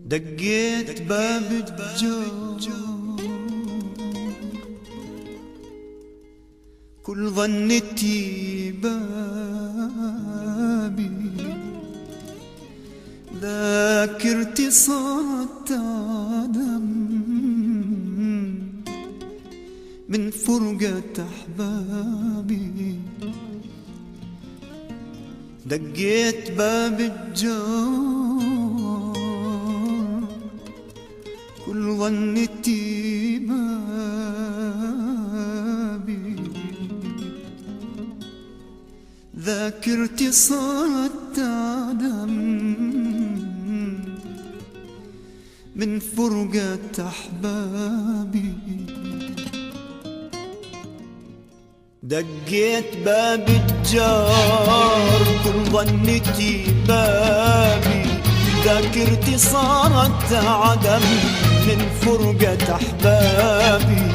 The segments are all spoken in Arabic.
دقيت باب الجار كل ظنتي بابي، ذاكرتي صارت عدم من فرقة أحبابي. دقيت باب الجار كل ظنتي بابي، ذاكرتي صارت عدم من فرقة أحبابي. دقيت باب الجار كل ظنتي بابي، ذاكرتي صارت عدم من فرقة أحبابي.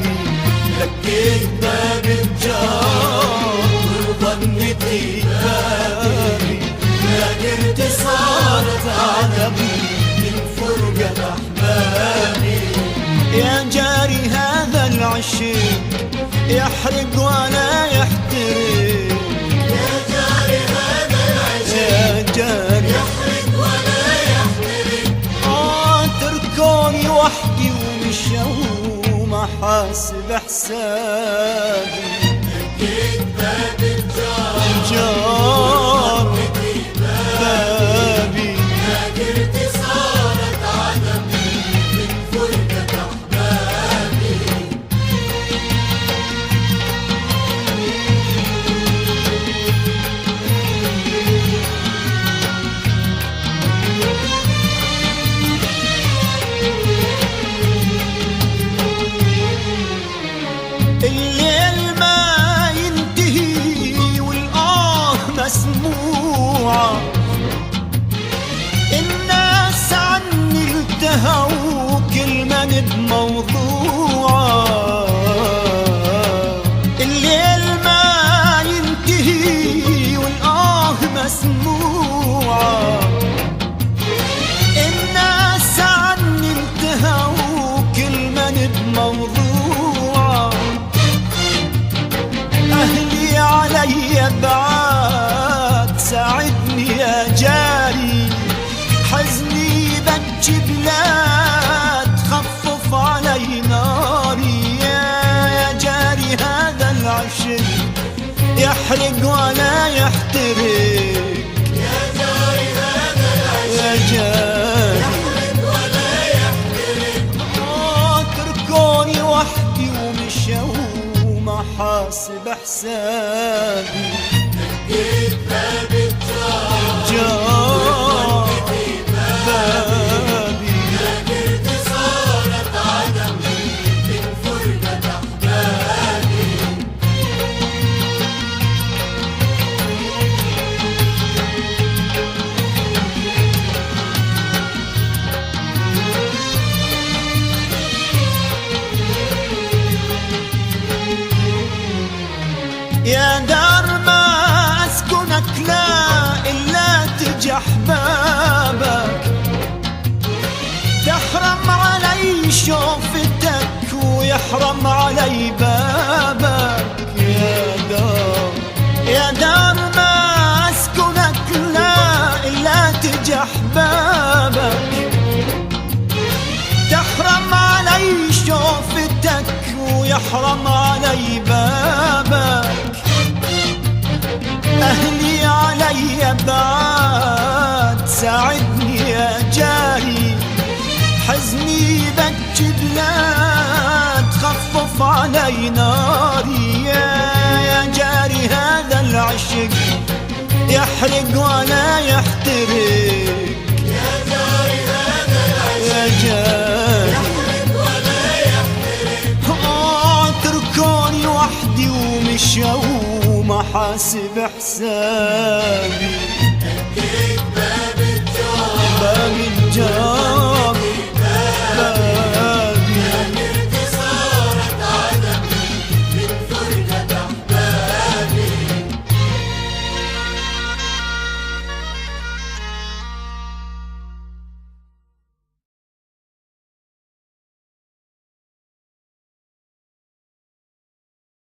دقيت باب الجار كل ظنتي بابي، ذاكرتي صارت عدم من فرقة أحبابي. يا جاري هذا العشق يحرق ولا يحترق، يا جاري هذا العشق يا جاري يحرق ولا يحترق. تركوني وحدي ومشوا وما حاسب حسابي. دقيت باب الجار بابي، ذاكرتي صارت عدم من فرقة أحبابي. الليل ما ينتهي والآه مسموعة، الناس عني التهوا كل من بموضوعة. الليل ما ينتهي والآه مسموعة، الناس عني التهوا كل من بموضوعة. أهلي علي بعاد ساعدني يا جاري، حزني بجي بلاد خفف علي ناري. يا جاري هذا العشق يحرق ولا يحترق، يا جاري هذا العشق يا جاري يحرق ولا يحترق. تركوني وحدي ومشوا وما حاسب حسابي. دقيت باب جار بابي، ذاكرتي صارت عدم من فرقة أحبابي. يا دار ما أسكنك لا إلا تجي أحبابك، تحرم علي شوفتك ويحرم علي بابك. يا دار ما أسكنك لا إلا تجي أحبابك، تحرم علي شوفتك ويحرم علي بابك. أهلي علي بعاد ساعدني يا جاري، حزني بجي بلاد خفف علي ناري. يا جاري هذا العشق يحرق ولا يحترق، يا جاري هذا يا العشق جاري يحرق ولا يحترق. حاسب حسابي. أكيد